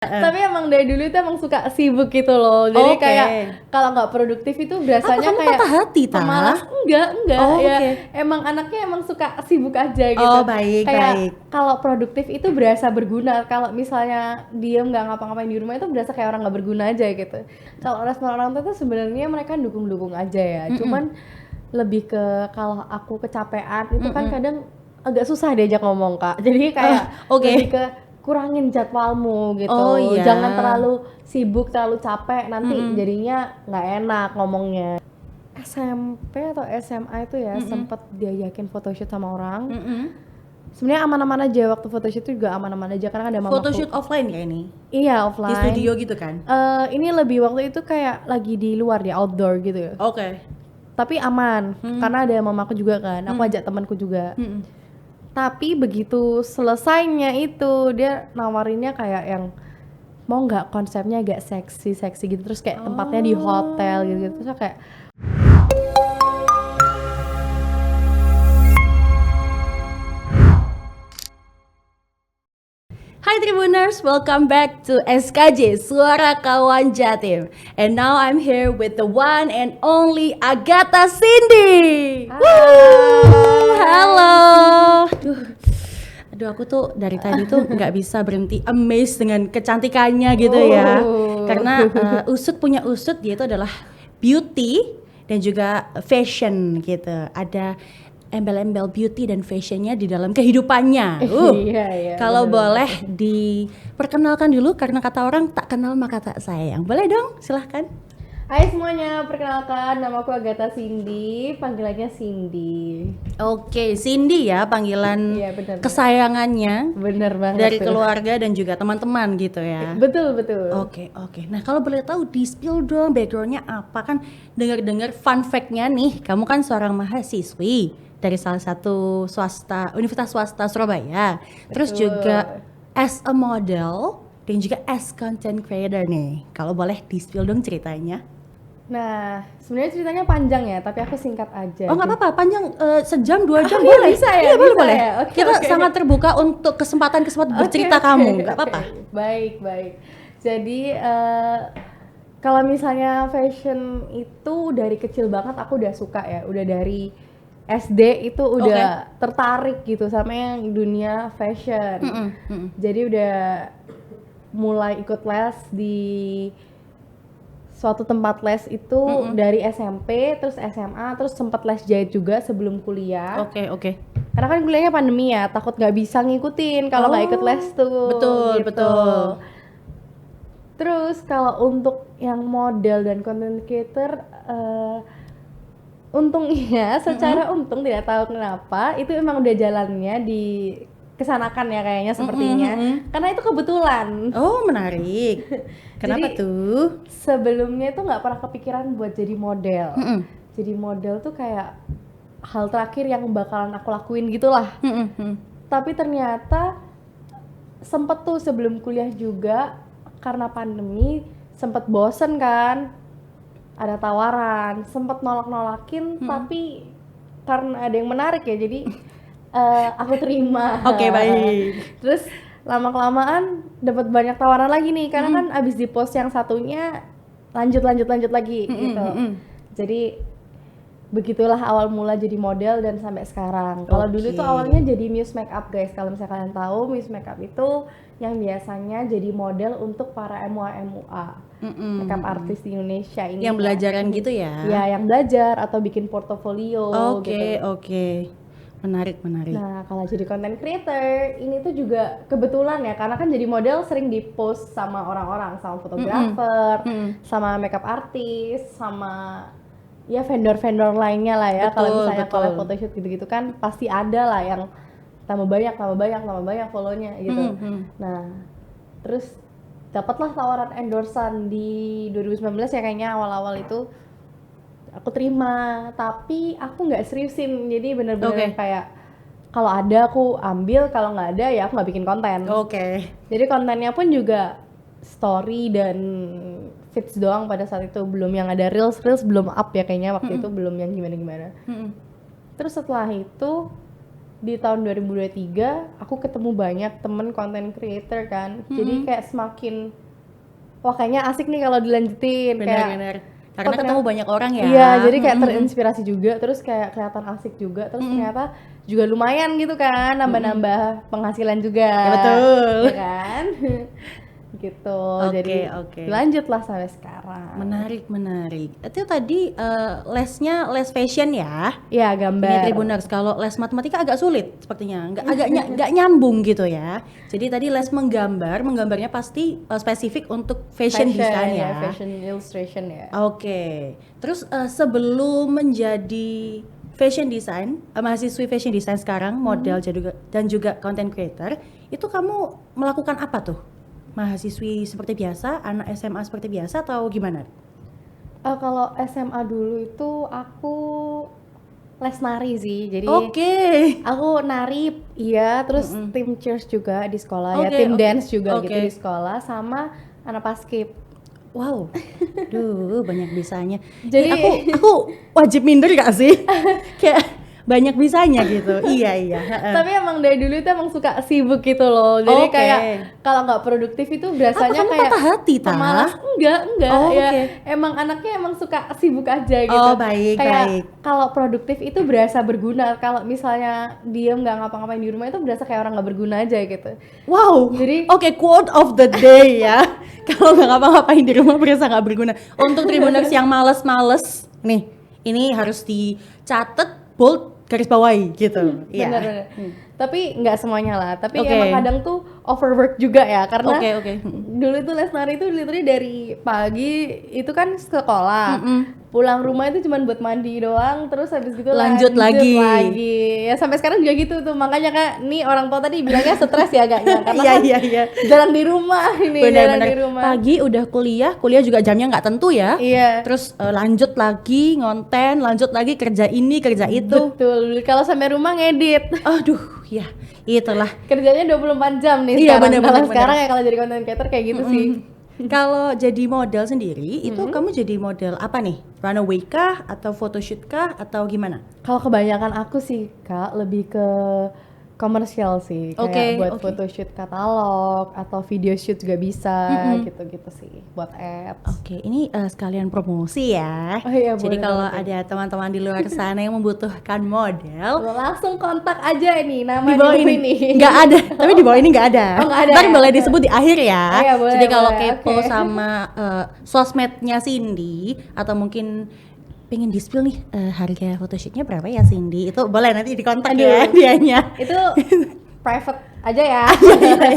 Tapi emang dari dulu itu emang suka sibuk gitu loh. Jadi Oke. kayak kalau nggak produktif itu biasanya Kamu kayak patah hati, pemalas. Enggak Oh, ya. oke. Emang anaknya emang suka sibuk aja gitu. Oh, baik. Kayak kalau produktif itu berasa berguna. Kalau misalnya diem nggak ngapa-ngapain di rumah itu berasa kayak orang nggak berguna aja gitu. Kalau respon orang tua itu sebenarnya mereka dukung-dukung aja ya. Cuman lebih ke kalau aku kecapean itu kan kadang agak susah diajak ngomong, Kak. Jadi kayak Oke. lebih ke kurangin jadwalmu gitu. Oh, iya. Jangan terlalu sibuk, terlalu capek, nanti jadinya nggak enak ngomongnya. SMP atau SMA itu ya sempet diajakin photoshoot sama orang. Sebenarnya aman-aman aja, waktu photoshoot itu juga aman-aman aja karena ada mamaku. Photoshoot offline kayak ini. Iya, Di offline. studio gitu kan? Ini lebih waktu itu kayak lagi di luar di outdoor gitu. Oke. Tapi aman karena ada mamaku juga kan. Aku ajak temanku juga. Tapi begitu selesainya itu dia nawarinnya kayak yang mau nggak konsepnya agak seksi gitu, terus kayak tempatnya di hotel gitu terus kayak Hai Tribuners, welcome back to SKJ Suara Kawan Jatim. And now I'm here with the one and only Agatha Cindy. Woo! Halo. Aduh, aku tuh dari tadi tuh nggak bisa berhenti amazed dengan kecantikannya gitu ya. Karena Usut punya Usut, dia itu adalah beauty dan juga fashion gitu. Ada embel-embel beauty dan fashionnya di dalam kehidupannya. Iya, Kalau bener. boleh diperkenalkan dulu karena kata orang tak kenal maka tak sayang. Boleh dong, silahkan. Hai semuanya, perkenalkan nama aku Agatha Cindy, panggilannya Cindy. Oke, Cindy ya panggilan Iya, bener. kesayangannya Bener banget dari tuh. keluarga dan juga teman-teman gitu ya. Betul. Oke. Nah kalau boleh tahu di spill dong backgroundnya apa, kan dengar-dengar fun fact-nya nih, kamu kan seorang mahasiswi dari salah satu universitas swasta Surabaya. Terus Betul. juga as a model dan juga as content creator nih. Kalau boleh di spill dong ceritanya. Nah, sebenarnya ceritanya panjang ya, tapi aku singkat aja. Oh nggak apa-apa, panjang sejam 2 jam iya, boleh. bisa ya? Iya boleh Bisa boleh. ya? Oke, Kita oke. sangat terbuka untuk kesempatan bercerita kamu, nggak apa-apa. Baik. Jadi kalau misalnya fashion itu dari kecil banget aku udah suka ya, udah dari SD itu udah tertarik gitu sama yang dunia fashion. Jadi udah mulai ikut les di suatu tempat les itu dari SMP, terus SMA, terus sempat les jahit juga sebelum kuliah. Oke. Karena kan kuliahnya pandemi ya, takut nggak bisa ngikutin kalau nggak ikut les tuh. Betul. Terus kalau untuk yang model dan content creator, untungnya secara untung tidak tahu kenapa itu emang udah jalannya di kesanakan ya kayaknya sepertinya. Karena itu kebetulan. Oh menarik. Kenapa Jadi, tuh? Sebelumnya itu nggak pernah kepikiran buat jadi model. Jadi model tuh kayak hal terakhir yang bakalan aku lakuin gitulah. Tapi ternyata sempet tuh sebelum kuliah juga karena pandemi sempet bosen kan, ada tawaran, sempet nolak-nolakin tapi karena ada yang menarik ya jadi aku terima. Oke, baik. Terus lama-kelamaan dapat banyak tawaran lagi nih karena kan abis di post yang satunya lanjut lagi gitu. Jadi begitulah awal mula jadi model dan sampai sekarang. Kalau dulu tuh awalnya jadi muse makeup guys. Kalau misalnya kalian tahu muse makeup itu yang biasanya jadi model untuk para MUA makeup artist di Indonesia ini. Yang belajaran gitu ya? Ya, yang belajar atau bikin portofolio gitu. Oke. Menarik. Nah, kalau jadi content creator, ini tuh juga kebetulan ya, karena kan jadi model sering di-post sama orang-orang, sama fotografer, sama makeup artist, sama ya vendor-vendor lainnya lah ya. Kalau misalnya collab photoshoot gitu-gitu kan pasti ada lah yang tambah banyak follow-nya gitu. Nah, terus dapatlah tawaran endorsan di 2019 ya kayaknya awal-awal itu. Aku terima, tapi aku nggak seriusin, jadi bener-bener kayak kalau ada aku ambil, kalau nggak ada ya aku nggak bikin konten. Jadi kontennya pun juga story dan feeds doang pada saat itu, belum yang ada reels belum up ya kayaknya waktu itu, belum yang gimana-gimana. Terus setelah itu di tahun 2023 aku ketemu banyak temen content creator kan. Jadi kayak semakin wah kayaknya asik nih kalau dilanjutin. Benar-benar. Karena ternyata- ketemu banyak orang ya. Iya, jadi kayak terinspirasi juga, terus kayak kelihatan asik juga, terus ternyata juga lumayan gitu kan, nambah-nambah penghasilan juga. Ya, betul. Ya kan? Gitu. Oke, Jadi oke. lanjutlah sampai sekarang. Menarik. Itu tadi lesnya les fashion ya. Iya, Ini gambar. Tribuners, kalau les matematika agak sulit sepertinya, nggak nyambung gitu ya. Jadi tadi les menggambarnya pasti spesifik untuk fashion design ya. Fashion illustration ya. Oke, terus sebelum menjadi fashion design, mahasiswi fashion design sekarang, model dan juga content creator, itu kamu melakukan apa tuh? Mahasiswi seperti biasa, anak SMA seperti biasa atau gimana? Kalau SMA dulu itu aku les nari sih, jadi Oke. aku nari, iya, terus tim cheers juga di sekolah, ya Oke, tim oke. dance juga Oke. gitu di sekolah, sama anak paskib. Wow, duh banyak bisanya. Jadi- aku wajib minder gak sih? Kayak banyak bisanya gitu. Iya. Tapi emang dari dulu itu emang suka sibuk gitu loh, jadi Oke. kayak kalau nggak produktif itu berasanya Kamu kayak patah hati, Tah? pemalas. Enggak Oh, ya, oke. emang anaknya emang suka sibuk aja gitu. Oh, baik, kayak baik. kalau produktif itu berasa berguna, kalau misalnya diem nggak ngapa-ngapain di rumah itu berasa kayak orang nggak berguna aja gitu. Wow. Jadi- Oke, quote of the day ya. Kalau nggak ngapa-ngapain di rumah berasa nggak berguna. Untuk Tribuners yang males-males, nih, ini harus dicatat bold garis bawahi gitu. Iya. Bener-bener. Tapi nggak semuanya lah, tapi Oke. emang kadang tuh overwork juga ya, karena Oke. dulu itu les nari itu literally dari pagi itu kan sekolah, pulang rumah itu cuma buat mandi doang, terus habis gitu Lanjut lagi. ya sampai sekarang juga gitu tuh, makanya Kak, nih orang tua tadi bilangnya stres ya agaknya, karena kan Iya. jarang di rumah ini, jarang Benar-benar. di rumah. Pagi udah kuliah juga jamnya nggak tentu ya. Iya. Terus lanjut lagi ngonten, lanjut lagi kerja ini, kerja itu. Betul, kalau sampai rumah ngedit. Aduh, ya itulah. Kerjanya 24 jam nih Iya, sekarang. bener-bener, Kalau bener. sekarang ya kalau jadi content creator kayak gitu sih. Kalau jadi model sendiri, itu kamu jadi model apa nih? Runway kah? Atau photoshoot kah? Atau gimana? Kalau kebanyakan aku sih Kak lebih ke komersial sih, kayak Oke, buat oke. photoshoot katalog atau video shoot juga bisa, gitu-gitu sih, buat ads. Oke, ini sekalian promosi ya. Oh iya, Jadi boleh kalau banget. ada teman-teman di luar sana yang membutuhkan model, Langsung kontak aja ini nama di bawah ini ini. nggak ada, tapi di bawah ini nggak ada. Oh, nggak ada Ntar ya? boleh disebut di akhir ya. Oh, iya, boleh, Jadi kalau boleh. kepo Oke. sama sosmednya Cindy atau mungkin pengen di-spill nih harga photoshootnya berapa ya Cindy? Itu boleh nanti dikontak ya Aduh. dianya. Itu private aja ya.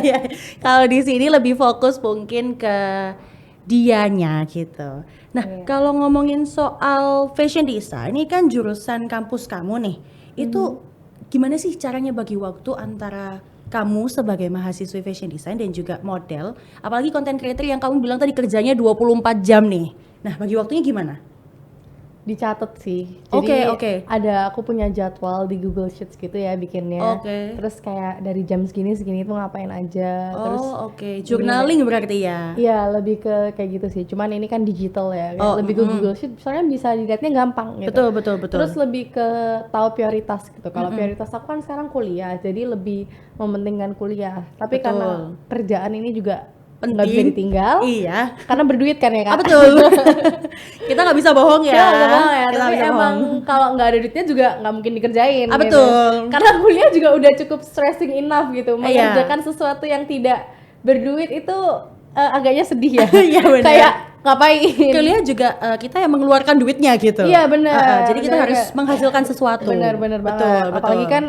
Iya. Kalau di sini lebih fokus mungkin ke dianya gitu. Nah, Iya. kalau ngomongin soal fashion design, ini kan jurusan kampus kamu nih. Itu gimana sih caranya bagi waktu antara kamu sebagai mahasiswa fashion design dan juga model, apalagi content creator yang kamu bilang tadi kerjanya 24 jam nih. Nah, bagi waktunya gimana? Dicatat sih. Oke, Jadi oke. aku punya jadwal di Google Sheets gitu ya bikinnya. Oke. Terus kayak dari jam segini itu ngapain aja. Terus Oh, oke. Journaling berarti ya. iya, lebih ke kayak gitu sih. Cuman ini kan digital ya. Kayak Oh, lebih ke Google Sheet, soalnya bisa dilihatnya gampang gitu. Betul. Terus lebih ke tahu prioritas gitu. Kalau prioritas aku kan sekarang kuliah, jadi lebih mementingkan kuliah. Tapi Betul. karena kerjaan ini juga nggak Penting. bisa ditinggal, Iya. karena berduit kan ya Kak. Ah, betul. Kita nggak bisa bohong ya. Kita nggak bohong ya, Kita tapi nggak bisa emang bohong. kalau nggak ada duitnya juga nggak mungkin dikerjain. Ah, gitu. betul. Karena kuliah juga udah cukup stressing enough gitu. Iya. Mengerjakan sesuatu yang tidak berduit itu agaknya sedih ya. Iya, benar. Kayak ngapain? Kuliah juga kita yang mengeluarkan duitnya gitu. Iya benar. Jadi kita harus menghasilkan sesuatu. Benar Betul. banget. Apalagi kan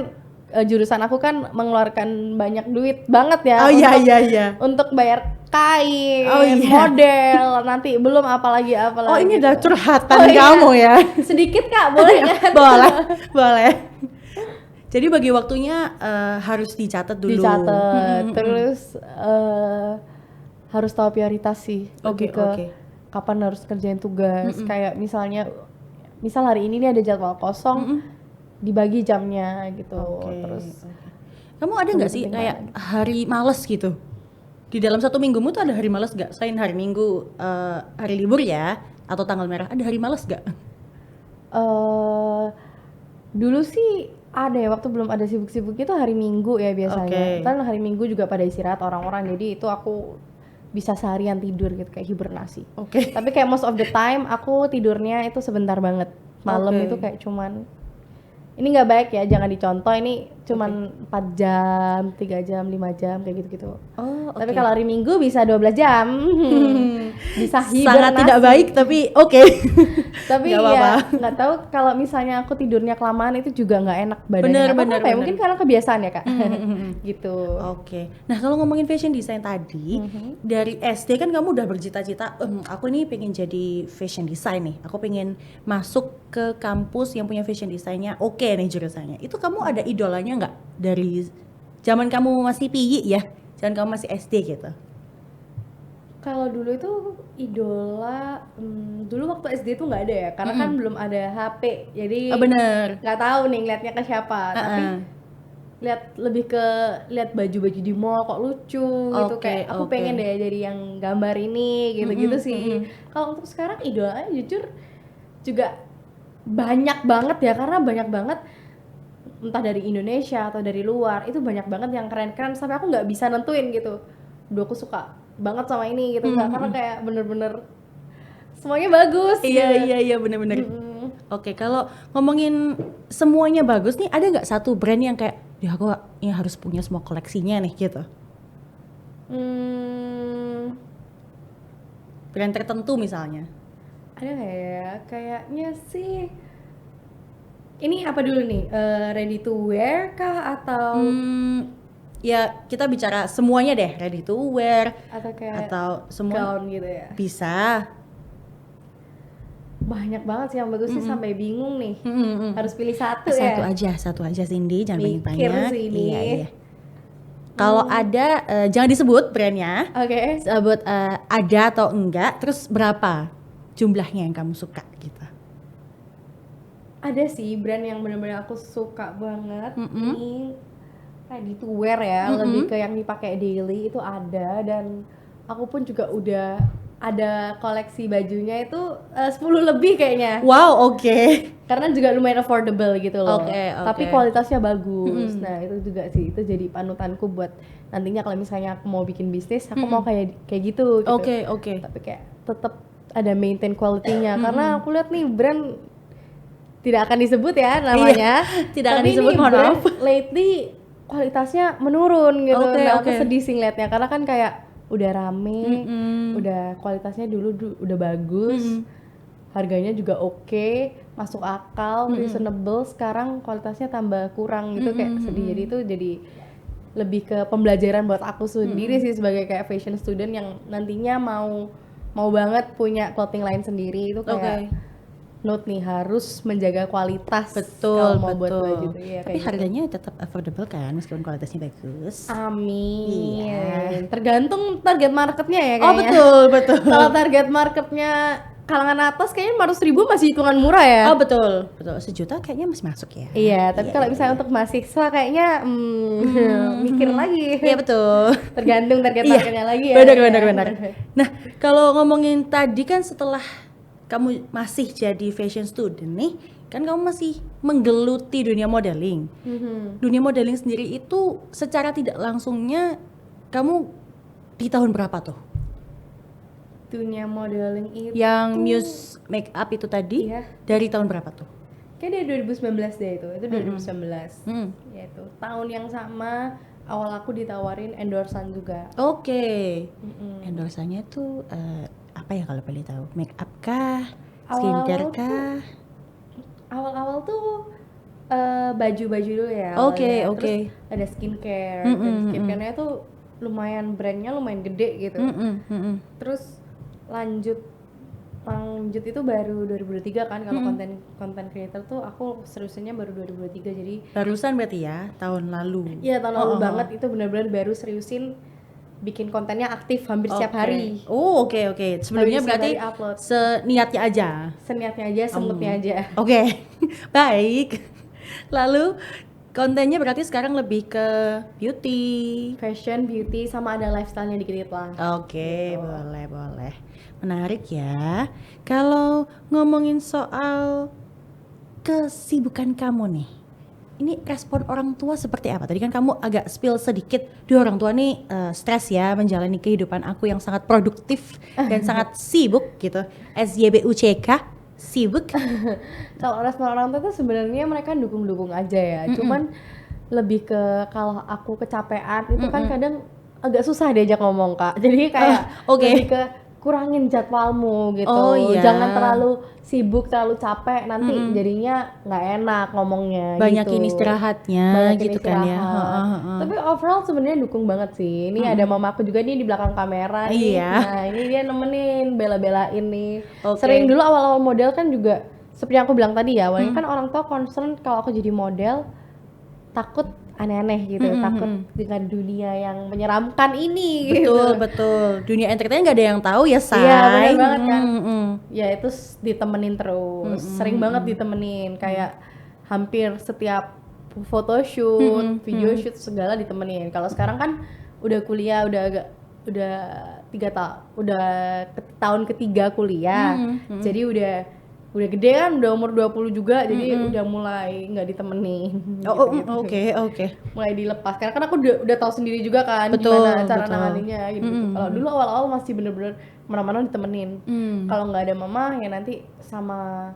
jurusan aku kan mengeluarkan banyak duit banget ya. Oh iya untuk- iya. Untuk bayar kain, Oh, iya. model, nanti belum apalagi. Oh ini adalah curhatan Oh, iya. kamu ya. Sedikit Kak, boleh kan? boleh. Jadi bagi waktunya harus dicatat dulu. Dicatat, terus harus tahu prioritas sih. Oke, Lebih ke oke. kapan harus kerjain tugas. Kayak misal hari ini nih ada jadwal kosong, dibagi jamnya gitu. Oke, Terus kamu ada nggak sih penting kayak hari males gitu? Di dalam satu minggumu tuh ada hari males nggak? Selain hari Minggu, hari libur ya, atau tanggal merah, ada hari males nggak? dulu sih Ada ya, waktu belum ada sibuk-sibuknya tuh hari Minggu ya biasanya. Oke. Kan hari Minggu juga pada istirahat orang-orang, jadi itu aku bisa seharian tidur gitu kayak hibernasi. Oke. Tapi kayak most of the time aku tidurnya itu sebentar banget. Malam Oke. itu kayak cuman, ini nggak baik ya, jangan dicontoh, ini cuman 4 jam, 3 jam, 5 jam kayak gitu-gitu. Oh, Tapi oke. kalau hari Minggu bisa 12 jam. Bisa hibernasi. Sangat tidak baik tapi oke. Tapi Nggak apa-apa. ya nggak tahu kalau misalnya aku tidurnya kelamaan itu juga nggak enak badannya. Bener, Atau bener, apa ya? bener. Mungkin karena kebiasaan ya kak. Gitu. Oke. Nah, kalau ngomongin fashion design tadi, dari SD kan kamu udah bercita-cita, aku ini pengen jadi fashion design nih. Aku pengen masuk ke kampus yang punya fashion desainnya oke nih jurusannya. Itu kamu ada idolanya nggak dari zaman kamu masih piyi ya? Zaman kamu masih SD gitu? Kalau dulu itu idola, dulu waktu SD tuh nggak ada ya, karena kan belum ada HP, jadi Oh, bener. nggak tahu nih ngeliatnya ke siapa. Tapi lebih ke lihat baju-baju di mall kok lucu gitu, Oke, kayak aku oke. pengen deh jadi yang gambar ini gitu-gitu sih. Kalau untuk sekarang idolanya jujur juga banyak banget ya, karena banyak banget entah dari Indonesia atau dari luar, itu banyak banget yang keren-keren sampai aku nggak bisa nentuin gitu. Duh, aku suka banget sama ini gitu, nggak, karena kayak bener-bener semuanya bagus gitu. Iya bener-bener. Oke, kalau ngomongin semuanya bagus nih, ada nggak satu brand yang kayak, ya aku ini harus punya semua koleksinya nih gitu? Brand tertentu misalnya? Ada nggak ya? Kayaknya sih ini apa dulu nih? Ready to wear kah atau Ya kita bicara semuanya deh, ready to wear kayak atau semua gaun gitu ya? bisa. Banyak banget sih yang bagus sih, sampai bingung nih. Harus pilih satu Satu aja Cindy, jangan Mikir banyak-banyak. sih ini. Iya. Kalau ada, jangan disebut brandnya. Oke. Sebut ada atau enggak, terus berapa jumlahnya yang kamu suka gitu. Ada sih brand yang benar-benar aku suka banget. Ini ready to wear ya, lebih ke yang dipakai daily itu ada, dan aku pun juga udah ada koleksi bajunya itu 10 lebih kayaknya. Wow, oke. Karena juga lumayan affordable gitu loh. Oke. Tapi kualitasnya bagus. Nah, itu juga sih, itu jadi panutanku buat nantinya kalau misalnya aku mau bikin bisnis, aku mau kayak gitu. Oke. Tapi kayak tetap ada maintain quality-nya, karena aku lihat nih brand tidak akan disebut ya namanya. Tidak akan tapi disebut, nih mohon brand maaf. lately kualitasnya menurun gitu. Oke, Nah, aku oke. sedih sih ngeliatnya, karena kan kayak udah rame, udah kualitasnya dulu udah bagus, harganya juga oke, masuk akal, reasonable. Sekarang kualitasnya tambah kurang gitu, kayak sedih. Jadi itu jadi lebih ke pembelajaran buat aku sendiri sih, sebagai kayak fashion student yang nantinya mau banget punya clothing line sendiri. Itu kayak note nih, harus menjaga kualitas kalau mau buat baju tuh. Ya, Tapi kayak harganya tetap affordable kan meskipun kualitasnya bagus. Amin. Iya. Tergantung target marketnya ya kayaknya. Oh betul. Kalau target marketnya kalangan atas, kayaknya 500.000 masih hitungan murah ya. Oh betul. 1 juta kayaknya masih masuk ya. Iya, tapi kalau misalnya untuk mahasiswa kayaknya mikir lagi. Iya betul. Tergantung target marketnya lagi ya. Benar. Nah, kalau ngomongin tadi kan setelah kamu masih jadi fashion student nih, kan kamu masih menggeluti dunia modeling. Dunia modeling sendiri itu secara tidak langsungnya kamu di tahun berapa tuh? Dunia modeling itu Yang Muse Makeup itu tadi dari tahun berapa tuh? Kayak dari 2019 deh itu 2019. Ya itu tahun yang sama awal aku ditawarin endorsan juga. Oke. Endorsannya tuh apa ya kalau boleh tahu? Make up kah? Skincare kah? Awal-awal tuh baju-baju dulu ya. Oke. Terus ada skincare. Dan skincare-nya tuh lumayan, brandnya lumayan gede gitu. Terus lanjut itu baru 2023 kan. Kalau konten creator tuh aku seriusnya baru 2023, jadi Barusan berarti ya, tahun lalu. iya tahun lalu banget. Itu benar-benar baru seriusin bikin kontennya aktif hampir setiap hari. Oh oke. Sebelumnya Hampir berarti setiap hari upload. seniatnya aja. Seniatnya aja, semutnya aja. Oke. Baik. Lalu kontennya berarti sekarang lebih ke beauty. Fashion, beauty, sama ada lifestyle-nya dikit lah. Oke, boleh. Menarik ya. Kalau ngomongin soal kesibukan kamu nih, ini respon orang tua seperti apa? Tadi kan kamu agak spill sedikit, duh orang tua nih stres ya menjalani kehidupan aku yang sangat produktif dan sangat sibuk gitu. SYBUCK, sibuk. Kalau respon orang tua tuh sebenarnya mereka dukung-dukung aja ya. Cuman lebih ke kalau aku kecapean itu kan kadang agak susah diajak ngomong Kak. Jadi kayak lebih ke kurangin jadwalmu gitu. Oh, iya. Jangan terlalu sibuk, terlalu capek, nanti jadinya nggak enak ngomongnya. Banyakin gitu. istirahatnya Banyakin gitu kan ya. istirahat. Tapi overall sebenarnya dukung banget sih. Ini ada mama aku juga nih di belakang kamera nih. Iya. Nah ini dia nemenin, bela-belain nih. Oke. Sering dulu awal-awal model kan juga seperti yang aku bilang tadi ya, awalnya kan orang tua concern kalau aku jadi model takut aneh-aneh gitu, takut dengan dunia yang menyeramkan ini. Betul, betul. Dunia entertain nggak ada yang tahu ya, Say. Iya benar banget kan. Ya itu ditemenin terus, sering banget ditemenin, kayak hampir setiap photoshoot, video shoot segala ditemenin. Kalau sekarang kan udah kuliah, udah 3 tahun ketiga kuliah, jadi udah gede kan, udah umur 20 juga, jadi udah mulai nggak ditemenin. Oke. Mulai dilepas, karena kan aku udah tahu sendiri juga kan Betul, gimana cara betul. nanganinnya gitu. Kalau dulu awal-awal masih bener-bener mana-mana ditemenin. Kalau nggak ada mama ya nanti sama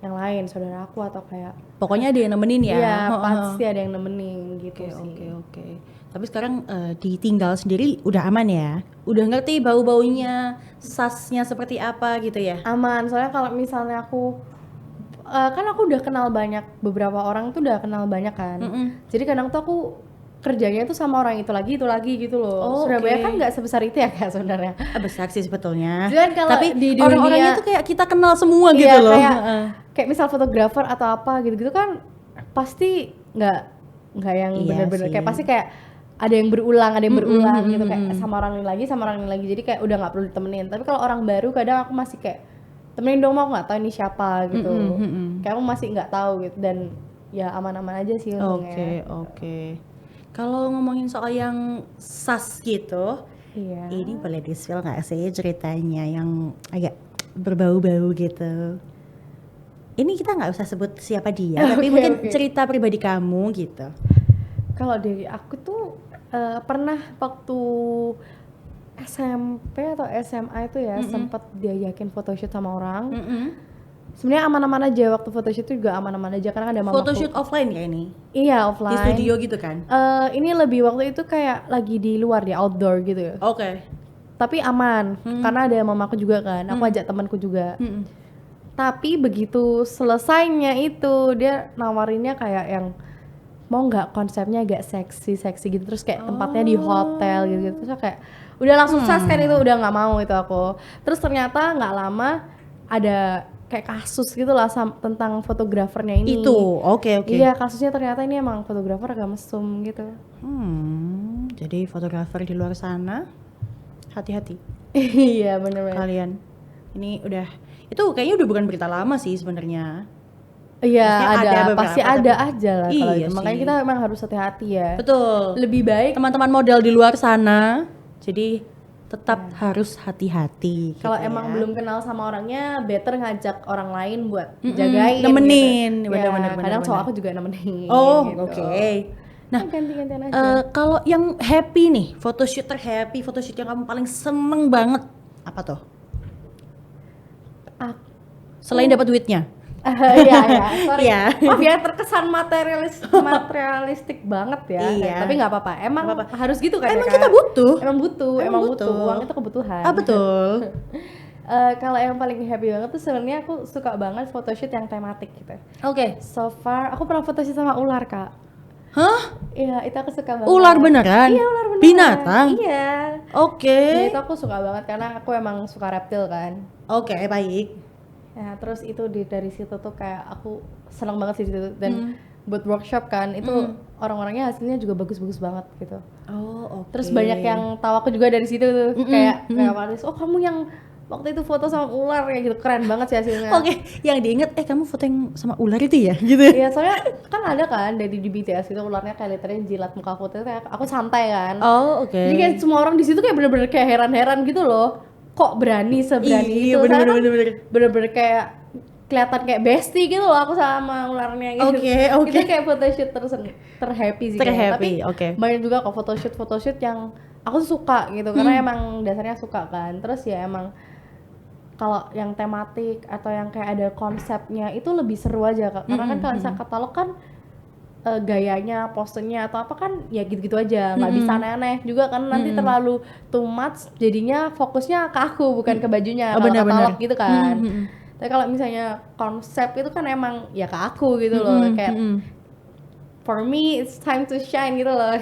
yang lain, saudara aku atau kayak Pokoknya ada yang nemenin ya. iya pasti ada yang nemenin gitu sih. Oke. Tapi sekarang ditinggal sendiri udah aman ya? Udah ngerti bau-baunya, sasnya seperti apa gitu ya? Aman, soalnya kalau misalnya aku kan aku udah kenal banyak, beberapa orang tuh udah kenal banyak kan. Jadi kadang tuh aku kerjanya tuh sama orang itu lagi gitu loh. Oh, Surabaya oke. kan nggak sebesar itu ya Kak sebenarnya. Besar sih sebetulnya. Cuman kalau Tapi di orang-orangnya dunia- tuh kayak kita kenal semua gitu Iya, loh. kayak misal fotografer atau apa gitu-gitu kan pasti nggak yang Iya bener-bener sih. kayak pasti kayak ada yang berulang gitu, kayak sama orang ini lagi, jadi kayak udah nggak perlu ditemenin. Tapi kalau orang baru kadang aku masih kayak temenin dong, mau nggak tahu ini siapa gitu. Kayak aku masih nggak tahu gitu, dan ya aman-aman aja sih untungnya. Oke. Kalau ngomongin soal yang sas gitu, Iya. ini boleh di-spill nggak sih ceritanya yang agak berbau-bau gitu? Ini kita nggak usah sebut siapa dia, tapi Oke, mungkin oke. cerita pribadi kamu gitu. Kalau dari aku tuh pernah waktu SMP atau SMA itu ya sempat diajakin photoshoot sama orang. Sebenarnya aman-aman aja, waktu photoshoot itu juga aman-aman aja karena ada mamaku. Photoshoot offline ya ini? Iya Di offline. studio gitu kan? Ini lebih waktu itu kayak lagi di luar, di outdoor gitu ya. Oke. Tapi aman karena ada mamaku juga kan. Aku ajak temanku juga. Tapi begitu selesainya itu dia nawarinnya kayak yang mau nggak konsepnya agak seksi gitu, terus kayak tempatnya di hotel gitu. Terus aku kayak udah langsung sas kan itu, udah nggak mau itu aku. Terus ternyata nggak lama ada kayak kasus gitu lah tentang fotografernya ini. Itu, oke. Iya, kasusnya ternyata ini emang fotografer agak mesum gitu. Jadi fotografer di luar sana, hati-hati Iya bener-bener. kalian. Ini udah, itu kayaknya udah bukan berita lama sih sebenarnya. Iya Maksudnya ada ada, beberapa, pasti ada aja lah kalau Iya itu. Makanya sih. kita memang harus hati-hati ya. Betul. Lebih baik Teman-teman model di luar sana, jadi tetap harus hati-hati. kalau gitu emang ya. belum kenal sama orangnya, better ngajak orang lain buat jagain. nemenin. Gitu. Bener-bener, Kadang bener-bener. cowok aku juga nemenin. Oh, gitu. oke. Nah, ganti-gantian aja. kalau yang happy nih, photoshoot terhappy, photoshoot yang kamu paling seneng banget, apa tuh? Selain dapat duitnya? Iya, sorry. Iya. Maaf ya, terkesan materialistik banget ya. Iya. Tapi nggak apa-apa. Emang harus gitu kan? Emang ya, kita Kak? butuh. Emang butuh. Uang itu kebutuhan. Betul. Kalau yang paling happy banget tuh sebenarnya aku suka banget photoshoot yang tematik gitu. Oke. So far, aku pernah photoshoot sama ular, Kak. Hah? Iya, itu aku suka banget. Ular beneran? Iya, ular beneran. Binatang? Iya. Oke. Nah, itu aku suka banget karena aku emang suka reptil kan. Oke, baik. Nah, terus itu dari situ tuh kayak aku senang banget sih di situ, dan buat workshop kan itu orang-orangnya hasilnya juga bagus-bagus banget gitu. Oh, oke. Terus banyak yang tahu aku juga dari situ tuh, kayak Maris, oh kamu yang waktu itu foto sama ular kayak gitu, keren banget sih hasilnya. Oke, yang diinget kamu foto yang sama ular itu ya, gitu. Iya, soalnya kan ada kan dari di BTS itu ularnya kayak literally jilat muka aku tuh, kayak aku santai kan. Oh, oke. Jadi kayak semua orang di situ kayak bener-bener kayak heran-heran gitu loh. Kok berani seberani Iya, itu? Soalnya kan bener-bener. bener-bener kayak kelihatan kayak bestie gitu loh aku sama ularnya gitu. Oke. Itu kayak photoshoot terhappy sih kayaknya. Tapi oke. banyak juga kok photoshoot yang aku tuh suka gitu karena emang dasarnya suka kan. Terus ya emang kalau yang tematik atau yang kayak ada konsepnya itu lebih seru aja Kak. Karena kan kalau misalnya katalog kan gayanya, posenya atau apa kan ya gitu-gitu aja, nggak bisa aneh-aneh juga kan nanti terlalu too much jadinya fokusnya ke aku bukan ke bajunya. Kalau katalog gitu kan. Tapi kalau misalnya konsep itu kan emang ya ke aku gitu loh, kayak for me it's time to shine gitu loh.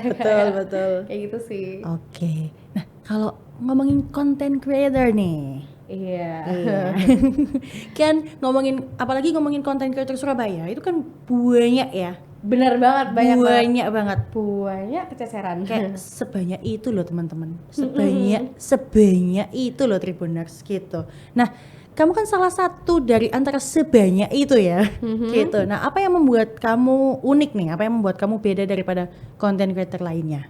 Betul. Kayak gitu sih. Oke. Nah, kalau ngomongin content creator nih. Iya. Kan apalagi ngomongin content creator Surabaya itu kan banyak ya. Bener banget, banyak banget. Banyak kececeran. Kayak sebanyak itu loh teman-teman. Sebanyak itu loh Tribuners gitu. Nah, kamu kan salah satu dari antara sebanyak itu ya. Gitu. Nah, apa yang membuat kamu unik nih? Apa yang membuat kamu beda daripada content creator lainnya?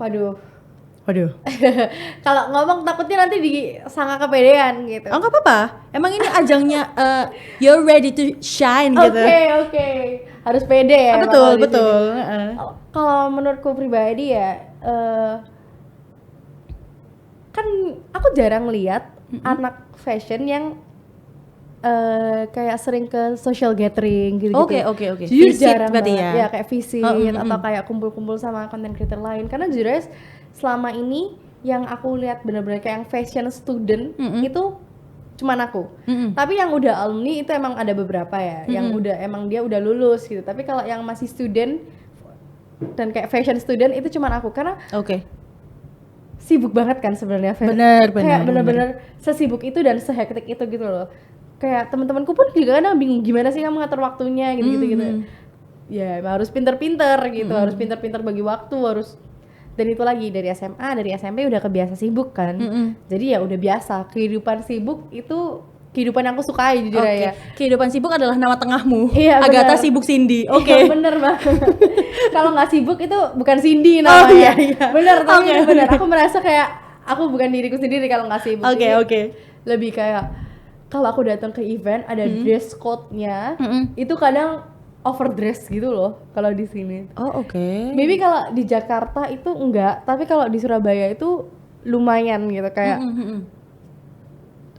Waduh. Kalau ngomong takutnya nanti disangka kepedean gitu. Oh, nggak apa-apa. Emang ini ajangnya you're ready to shine gitu. Oke. Harus pede ya. Betul. Kalau menurutku pribadi ya, kan aku jarang lihat anak fashion yang kayak sering ke social gathering gitu. Oke. Jujur Visit jarang berarti banget. ya. Ya kayak visit atau kayak kumpul-kumpul sama content creator lain. Karena jujur aja selama ini yang aku lihat benar-benar kayak yang fashion student itu cuman aku. Tapi yang udah alumni itu emang ada beberapa ya, yang dia udah lulus gitu. Tapi kalau yang masih student dan kayak fashion student itu cuman aku karena sibuk banget kan sebenarnya. Benar. Kayak benar-benar sesibuk itu dan sehektik itu gitu loh. Kayak teman-temanku pun juga kadang bingung gimana sih kamu ngatur waktunya gitu. Ya harus pinter-pinter gitu, harus pinter-pinter bagi waktu, dan itu lagi dari SMA, dari SMP udah kebiasa sibuk kan. Jadi ya udah biasa, kehidupan sibuk itu kehidupan yang aku sukai jujur ya. Kehidupan sibuk adalah nama tengahmu. Iya, Agatha Sibuk Cindy. Iya, bener banget. Kalau nggak sibuk itu bukan Cindy namanya. Iya. Bener, tapi bener. Aku merasa kayak aku bukan diriku sendiri kalau nggak sibuk. Oke. Lebih kayak kalau aku datang ke event ada dress code-nya, itu kadang overdress gitu loh kalau di sini. Oke. Maybe kalau di Jakarta itu enggak, tapi kalau di Surabaya itu lumayan gitu kayak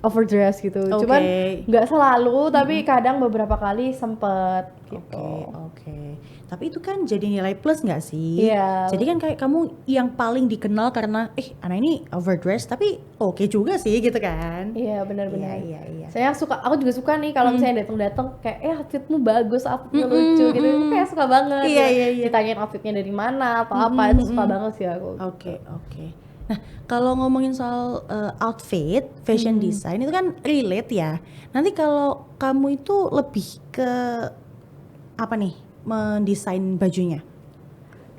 overdress gitu. Cuman enggak selalu, tapi kadang beberapa kali sempet gitu. Oke. Tapi itu kan jadi nilai plus nggak sih? Iya. Jadi kan kayak kamu yang paling dikenal karena anak ini overdress tapi oke juga sih gitu kan? Iya benar-benar. Iya. Aku juga suka nih kalau misalnya datang kayak outfitmu bagus, outfitnya lucu gitu. Kayak suka banget. Iya. Ditanyain outfitnya dari mana atau apa itu suka banget sih aku. Oke. Nah, kalau ngomongin soal outfit, fashion design itu kan relate ya. Nanti kalau kamu itu lebih ke apa nih? Mendesain bajunya?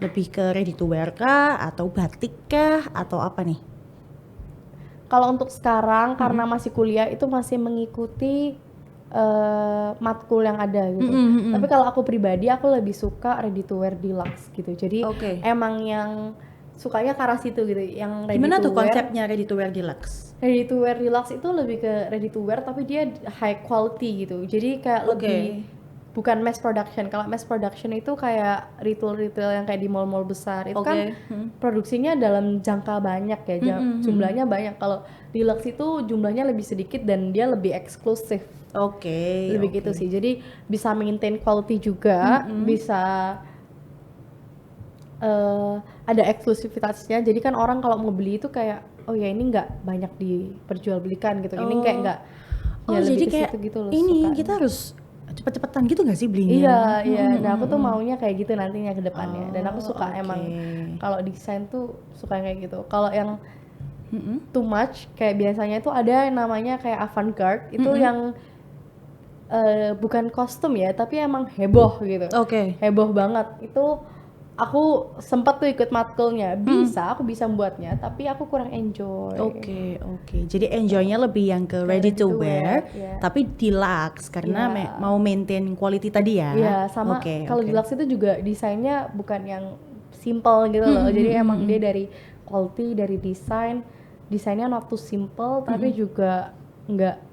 Lebih ke ready to wear kah atau batik kah atau apa nih? Kalau untuk sekarang karena masih kuliah itu masih mengikuti matkul yang ada gitu. Tapi kalau aku pribadi aku lebih suka ready to wear deluxe gitu. Jadi emang yang sukanya ke arah situ gitu. Yang ready gimana to tuh wear, konsepnya ready to wear deluxe? Ready to wear deluxe itu lebih ke ready to wear tapi dia high quality gitu. Jadi kayak lebih bukan mass production. Kalau mass production itu kayak retail yang kayak di mall-mall besar itu kan produksinya dalam jangka banyak ya, jumlahnya banyak. Kalau deluxe itu jumlahnya lebih sedikit dan dia lebih eksklusif. Lebih gitu sih. Jadi bisa maintain quality juga, bisa ada eksklusivitasnya. Jadi kan orang kalau mau beli itu kayak oh ya ini nggak banyak diperjualbelikan gitu. Ini kayak nggak. Ya jadi lebih kayak gitu loh, ini suka. kita harus cepet-cepetan gitu gak sih belinya? Iya. Nah aku tuh maunya kayak gitu nantinya ke depannya. Dan aku suka emang kalau desain tuh suka kayak gitu. Kalau yang too much kayak biasanya tuh ada yang namanya kayak avant-garde itu yang bukan kostum ya, tapi emang heboh gitu. Heboh banget. Itu aku sempat tuh ikut matkulnya. Aku bisa membuatnya, tapi aku kurang enjoy. Oke. Jadi enjoynya lebih yang ke ready to wear, tapi deluxe karena mau maintain quality tadi ya. Iya, sama kalau deluxe itu juga desainnya bukan yang simple gitu loh. Jadi emang dia dari quality, dari desainnya not too simple, tapi juga nggak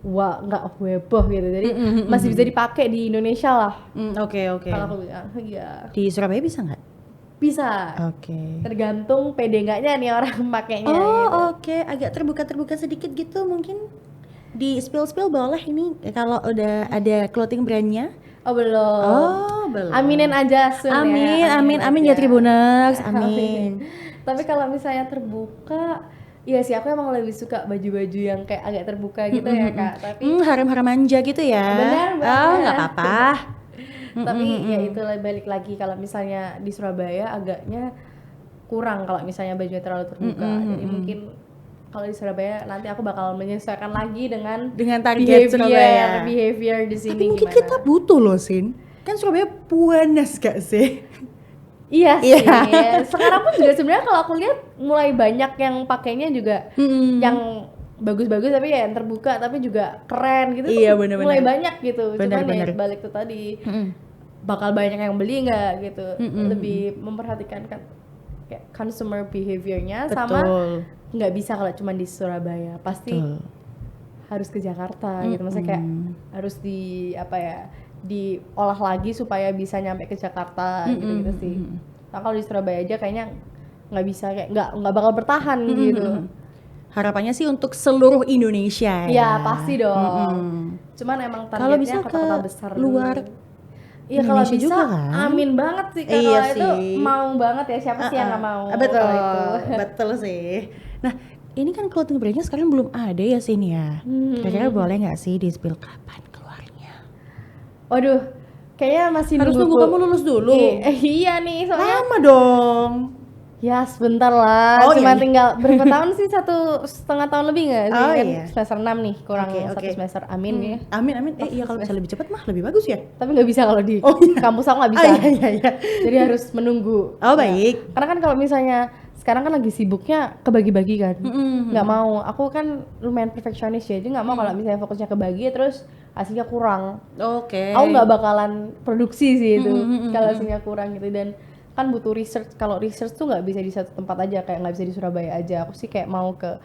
wah nggak heboh gitu, jadi masih bisa dipakai di Indonesia lah. Oke. Kalau aku bilang, iya Di Surabaya bisa nggak? bisa. Oke. Tergantung pede nggaknya nih orang pakainya. Oh gitu. oke, agak terbuka sedikit gitu mungkin. Di spill boleh ini kalau udah ada clothing brandnya. Oh belum. Oh belum. Aminin aja soon ya. Amin ya aja. Tribuners, amin. Tapi kalau misalnya terbuka, iya sih aku emang lebih suka baju-baju yang kayak agak terbuka gitu ya Kak. Tapi Harem-harem manja gitu ya. Benar Oh banget. nggak apa-apa. tapi ya itu balik lagi kalau misalnya di Surabaya agaknya kurang kalau misalnya bajunya terlalu terbuka. Jadi mungkin kalau di Surabaya nanti aku bakal menyesuaikan lagi dengan Target Surabaya. behavior di sini. Tapi mungkin gimana. kita butuh loh Sin. Kan Surabaya panas gak sih? Iya sih. Sekarang pun juga sebenarnya kalau aku lihat mulai banyak yang pakainya juga yang bagus-bagus tapi ya yang terbuka tapi juga keren gitu. Iya, tuh bener-bener. mulai banyak gitu. Bener. Cuman ya balik tuh tadi bakal banyak yang beli nggak gitu. Lebih memperhatikan kan kayak consumer behaviornya sama nggak bisa kalau cuma di Surabaya. Pasti harus ke Jakarta gitu. Maksudnya kayak harus diolah lagi supaya bisa nyampe ke Jakarta gitu sih. Nah, kalau di Surabaya aja kayaknya nggak bisa, kayak nggak bakal bertahan gitu. Harapannya sih untuk seluruh Indonesia ya. Ya pasti dong. Cuman emang kalau bisa targetnya kota-kota besar luar dulu. Iya kalau Indonesia bisa juga kan? amin banget sih Iya kalau itu sih. mau banget ya, siapa sih yang nggak mau Betul, kalau itu. betul sih. Nah ini kan clothing brandnya sekarang belum ada ya Sin ya. Kira-kira boleh nggak sih di spill kapan keluarnya? Waduh, kayaknya masih Harus nunggu kamu lulus dulu. Iya nih soalnya. Lama dong. Ya sebentar lah, Oh, cuma iya. tinggal berapa tahun sih, 1,5 tahun lebih nggak sih? Oh, Kan iya. semester 6 nih, kurang Oke. 1 semester, amin ya. Amin. Iya kalau bisa lebih cepat mah lebih bagus ya. Tapi nggak bisa kalau di Oh, iya. kampus aku nggak bisa. Iya. Jadi harus menunggu. Oh baik. Karena kan kalau misalnya sekarang kan lagi sibuknya kebagi-bagi kan, nggak mau. Aku kan lumayan perfeksionis ya, jadi nggak mau kalau misalnya fokusnya kebagi terus hasilnya kurang. Oke. Aku nggak bakalan produksi sih itu kalau hasilnya kurang gitu. Dan kan butuh research. Kalau research tuh nggak bisa di satu tempat aja, kayak nggak bisa di Surabaya aja. Aku sih kayak mau ke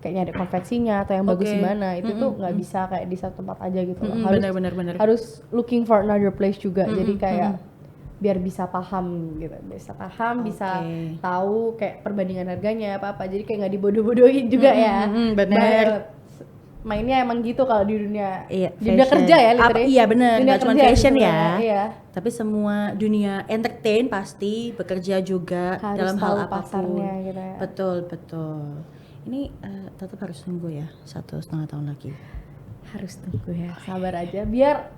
kayak nyari konveksinya atau yang bagus di mana, itu tuh nggak bisa kayak di satu tempat aja gitu loh. Benar. Harus looking for another place juga. Jadi kayak biar bisa paham gitu, bisa tahu kayak perbandingan harganya apa jadi kayak nggak dibodoh-bodohin juga ya. Benar. Mainnya emang gitu kalau di dunia Fashion. kerja ya literally. Iya benar, nggak cuma fashion gitu ya. Iya. Tapi semua dunia entertain pasti bekerja juga Harus dalam hal tahu apapun. pasarnya gitu ya. Betul. Ini tetap harus tunggu ya 1,5 tahun lagi. Harus tunggu ya, sabar aja. Biar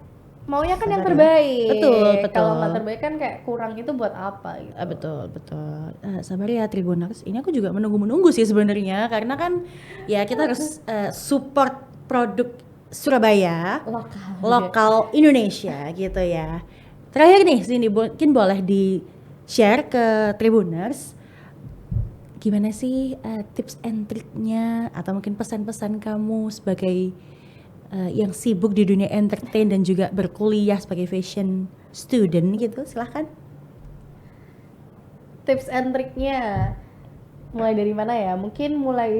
maunya kan yang Sabar ya. terbaik. Betul. Kalau nggak terbaik kan kayak kurang, itu buat apa gitu. Betul. Sabar ya Tribuners. Ini aku juga menunggu sih sebenarnya karena kan ya kita harus support produk Surabaya, lokal Indonesia gitu ya. Terakhir nih sini mungkin boleh di share ke Tribuners gimana sih tips and triknya atau mungkin pesan-pesan kamu sebagai yang sibuk di dunia entertain dan juga berkuliah sebagai fashion student gitu, silahkan. Tips and triknya mulai dari mana ya? Mungkin mulai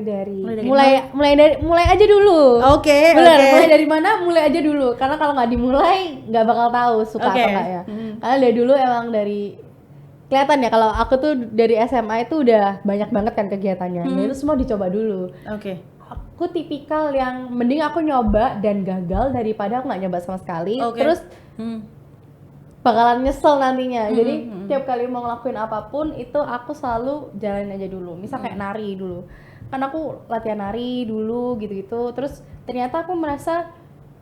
aja dulu. Oke. Mulai dari mana? Mulai aja dulu. Karena kalau nggak dimulai nggak bakal tahu suka atau nggak ya. Karena dari dulu emang dari kelihatan ya, kalau aku tuh dari SMA itu udah banyak banget kan kegiatannya. Itu semua dicoba dulu. Oke. Aku tipikal yang mending aku nyoba dan gagal daripada aku nggak nyoba sama sekali. Terus bakalan nyesel nantinya. Jadi tiap kali mau ngelakuin apapun itu aku selalu jalanin aja dulu. Misal kayak nari dulu, kan aku latihan nari dulu gitu-gitu. Terus ternyata aku merasa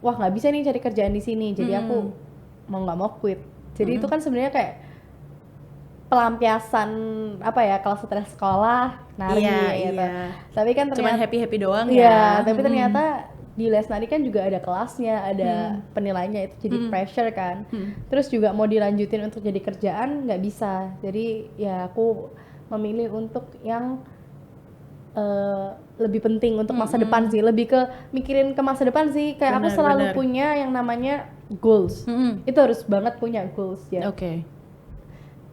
wah nggak bisa nih cari kerjaan di sini. Jadi aku mau nggak mau quit. Jadi itu kan sebenarnya kayak pelampiasan apa ya, kalau stres sekolah nari gitu. Tapi kan ternyata cuman happy doang ya. Tapi ternyata di les nari kan juga ada kelasnya, ada penilaiannya, itu jadi pressure kan. Terus juga mau dilanjutin untuk jadi kerjaan nggak bisa. Jadi ya aku memilih untuk yang lebih penting untuk masa depan sih, lebih ke mikirin ke masa depan sih. Kayak aku selalu punya yang namanya goals. Itu harus banget punya goals ya.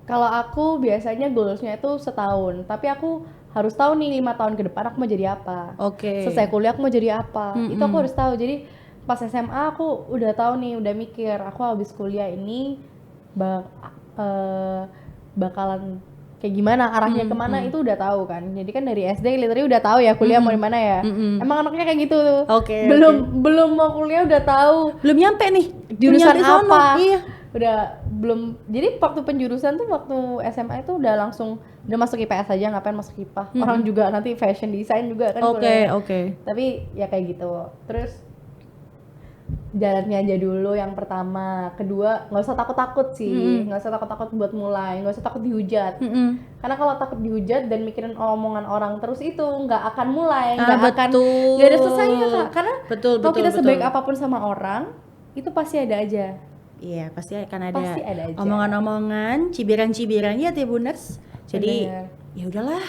Kalau aku biasanya goalsnya itu setahun, tapi aku harus tahu nih 5 tahun ke depan aku mau jadi apa. Selesai kuliah aku mau jadi apa. Itu aku harus tahu. Jadi pas SMA aku udah tahu nih, udah mikir aku habis kuliah ini bakalan kayak gimana, arahnya kemana itu udah tahu kan. Jadi kan dari SD literally udah tahu ya kuliah mau di mana ya. Emang anaknya kayak gitu tuh. Oke, Belum mau kuliah udah tahu belum nyampe nih jurusan belum nyampe sono. apa. Iya. Udah belum. Jadi waktu penjurusan tuh waktu SMA itu udah langsung udah masuk IPS aja, ngapain masuk IPA. Orang juga nanti fashion design juga kan kuliah. Oke. Tapi ya kayak gitu. Terus jalannya aja dulu yang pertama, kedua nggak usah takut-takut sih, nggak usah takut-takut buat mulai, nggak usah takut dihujat. Karena kalau takut dihujat dan mikirin omongan orang terus itu nggak akan mulai, nggak ada selesainya Kak. Karena kalau kita sebaik apapun sama orang itu pasti ada aja. Iya, pasti akan ada aja. omongan-omongan, cibiran-cibiran ya Tibuners. Jadi ya udahlah,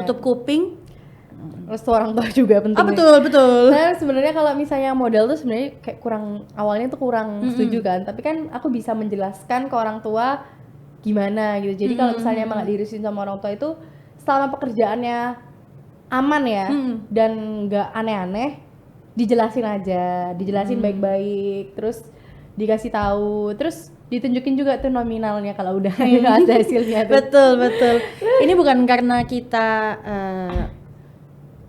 tutup kuping. Terus orang tua juga penting. Betul. Nah sebenarnya kalau misalnya model tuh sebenarnya kayak awalnya tuh kurang setuju kan. Tapi kan aku bisa menjelaskan ke orang tua gimana gitu. Jadi kalau misalnya emang gak dirisin sama orang tua itu, selama pekerjaannya aman ya dan nggak aneh-aneh, dijelasin baik-baik, terus dikasih tahu, terus ditunjukin juga tuh nominalnya kalau udah ada hasilnya tuh. Betul. Ini bukan karena kita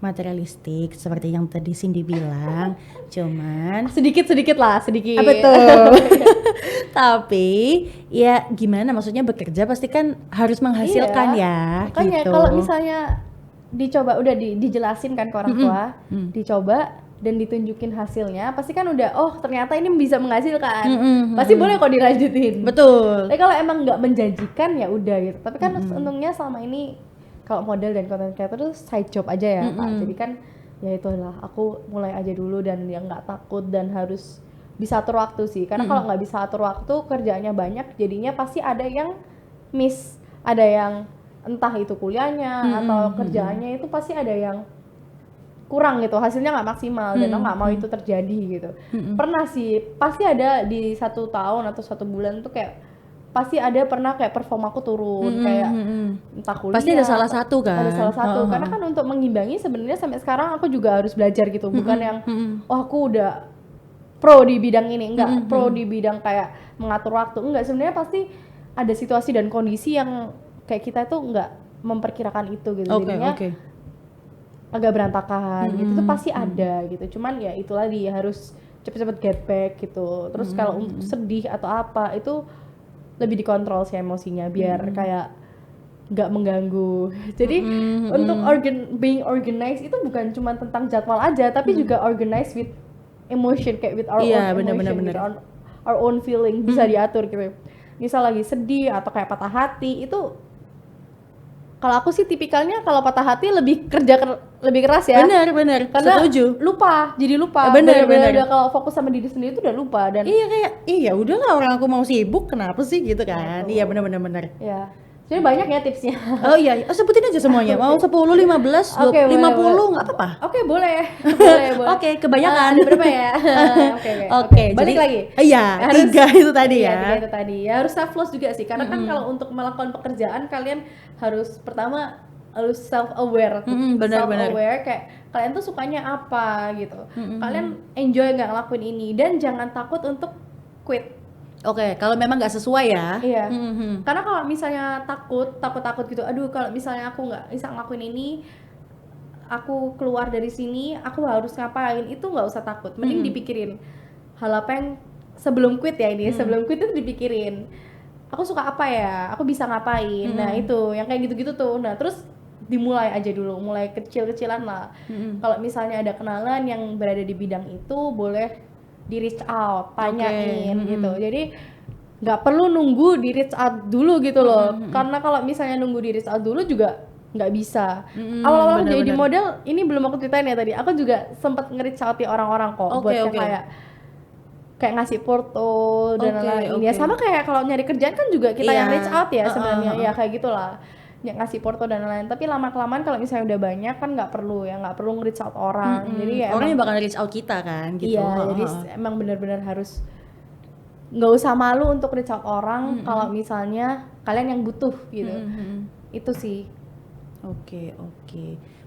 materialistik seperti yang tadi Cindy bilang, cuman sedikit lah. Betul. Tapi ya gimana, maksudnya bekerja pasti kan harus menghasilkan ya. Makanya gitu. kalau misalnya dicoba udah dijelasin kan ke orang tua, dicoba dan ditunjukin hasilnya, pasti kan udah ternyata ini bisa menghasilkan. Pasti boleh kok dilanjutin. Betul. Tapi kalau emang nggak menjanjikan ya udah gitu. Tapi kan untungnya selama ini kalau model dan content creator itu side job aja ya Kak. Jadi kan ya itulah, aku mulai aja dulu dan yang nggak takut dan harus bisa atur waktu sih. Karena kalau nggak bisa atur waktu, kerjaannya banyak, jadinya pasti ada yang miss, ada yang entah itu kuliahnya atau kerjaannya itu pasti ada yang kurang gitu, hasilnya nggak maksimal dan aku nggak mau itu terjadi gitu. Pernah sih, pasti ada di 1 tahun atau 1 bulan tuh kayak pasti ada pernah kayak performa aku turun, kayak entah kuliah. Pasti ada salah satu kan? Ada salah satu, karena kan untuk mengimbangi sebenarnya sampai sekarang aku juga harus belajar gitu, bukan yang aku udah pro di bidang ini, enggak pro di bidang kayak mengatur waktu, enggak, sebenarnya pasti ada situasi dan kondisi yang kayak kita tuh enggak memperkirakan itu gitu, jadinya agak berantakan gitu tuh pasti ada gitu. Cuman ya itulah dia harus cepet-cepet get back gitu. Terus kalau untuk sedih atau apa itu lebih dikontrol sih emosinya biar kayak nggak mengganggu. Jadi untuk being organized itu bukan cuma tentang jadwal aja, tapi juga organized with emotion, kayak with our own emotion, with our own feeling bisa diatur gitu. Misal lagi sedih atau kayak patah hati itu, kalau aku sih tipikalnya kalau patah hati lebih lebih keras ya. Benar. Karena setuju. jadi lupa. Benar. Udah kalau fokus sama diri sendiri itu udah lupa dan iya udahlah, orang aku mau sibuk kenapa sih gitu kan. Iya benar. Ya. Jadi banyak ya tipsnya. Oh iya, sebutin aja semuanya. Mau 10, 15, 50 enggak apa-apa. Oke, boleh. Oke, kebanyakan. Ada berapa ya? Oke. Balik lagi. Iya, 3 itu tadi ya. 3 itu tadi. Ya harus self loss juga sih. Karena kan kalau untuk melakukan pekerjaan kalian harus pertama harus self aware. Benar. Kayak kalian tuh sukanya apa gitu. Kalian enjoy nggak ngelakuin ini, dan jangan takut untuk quit. Oke, kalau memang nggak sesuai ya. Iya. Karena kalau misalnya takut gitu, aduh kalau misalnya aku nggak bisa ngelakuin ini, aku keluar dari sini, aku harus ngapain, itu nggak usah takut. Mending dipikirin hal apa yang sebelum quit ya ini, sebelum quit itu dipikirin, aku suka apa ya, aku bisa ngapain. Nah itu yang kayak gitu-gitu tuh. Nah terus dimulai aja dulu, mulai kecil-kecilan lah. Kalau misalnya ada kenalan yang berada di bidang itu, boleh di reach out, tanyain gitu. Jadi nggak perlu nunggu di reach out dulu gitu loh. Karena kalau misalnya nunggu di reach out dulu juga nggak bisa. Awal-awal jadi di model ini belum aku ceritain ya tadi. Aku juga sempat nge-reach out orang-orang kok buat kayak ngasih porto dan lain-lain. Ya sama kayak kalau nyari kerjaan kan juga kita yang reach out ya sebenarnya. Ya kayak gitulah. Ya ngasih porto dan lain-lain, tapi lama-kelamaan kalau misalnya udah banyak kan nggak perlu nge-reach out orang. Jadi ya orang yang bakal reach out kita kan gitu. Iya, jadi emang benar-benar harus nggak usah malu untuk reach out orang kalau misalnya kalian yang butuh gitu. Itu sih. Oke.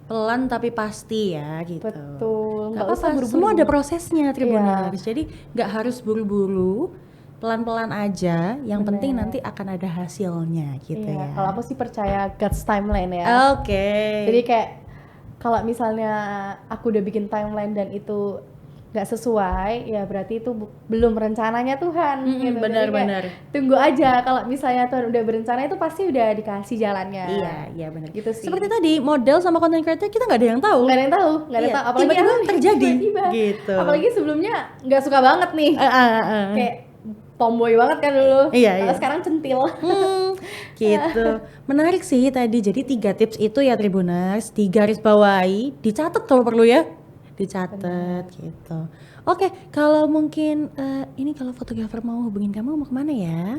pelan tapi pasti ya gitu. Betul, Nggak nggak usah apa-apa, buru-buru. semua ada prosesnya Tribuners. Iya. Jadi nggak harus buru-buru, pelan-pelan aja. Yang Bener. penting nanti akan ada hasilnya gitu Iya, ya. kalau aku sih percaya God's timeline ya. Oke. Jadi kayak kalau misalnya aku udah bikin timeline dan itu nggak sesuai, ya berarti itu belum rencananya Tuhan. Gitu. Jadi kayak benar-benar. tunggu aja, kalau misalnya Tuhan udah berencana itu pasti udah dikasih jalannya. Iya benar. Gitu sih. Seperti tadi model sama content creator kita nggak ada yang tahu. Nggak ada yang tahu, nggak ada Iya, yang tahu. Apalagi tiba-tiba aku terjadi, tiba-tiba. gitu. Apalagi sebelumnya nggak suka banget nih, kayak tomboy banget kan dulu. Iya, Kalau iya. sekarang centil. Gitu. Menarik sih tadi. Jadi 3 tips itu ya Tribuners, digarisbawahi, dicatat kalau perlu ya. Dicatat gitu. Oke, kalau mungkin ini kalau fotografer mau hubungin kamu mau kemana ya?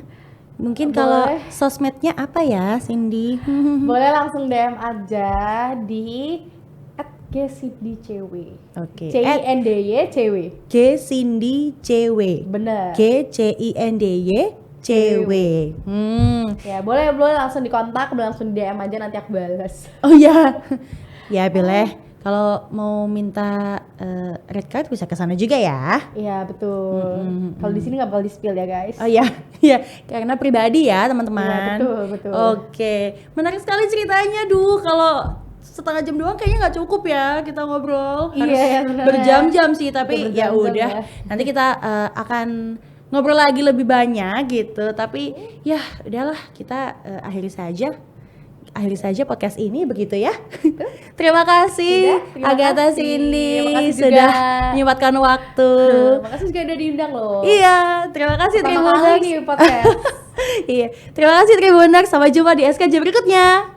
Mungkin kalau Boleh. sosmednya apa ya, Cindy? Boleh langsung DM aja di @gcindicw. Oke. CINDYCW. @gcindicw. Bener. GCINDYCW. Ya boleh langsung dikontak, boleh langsung di DM aja, nanti aku balas. Oh ya. Ya boleh. Kalau mau minta red card bisa ke sana juga ya. Iya betul. Kalau di sini nggak bakal di spill ya guys. Oh iya, iya, karena pribadi ya teman-teman. Iya, betul. Oke, menarik sekali ceritanya. Duh, kalau setengah jam doang kayaknya nggak cukup ya kita ngobrol. Iya, Harus ya, benar. berjam-jam sih, tapi Udah ya berjam-jam udah. ya. Nanti kita akan ngobrol lagi lebih banyak gitu. Tapi ya udahlah, kita akhiri saja podcast ini begitu ya. Terima kasih Terima Agatha kasih. Cindy Makasih juga. sudah menyempatkan waktu. Makasih juga udah diundang loh. Iya, terima kasih Pertama kali Tribuners. nih podcast. Iya, terima kasih Tribuners. Sampai jumpa di SKJ berikutnya.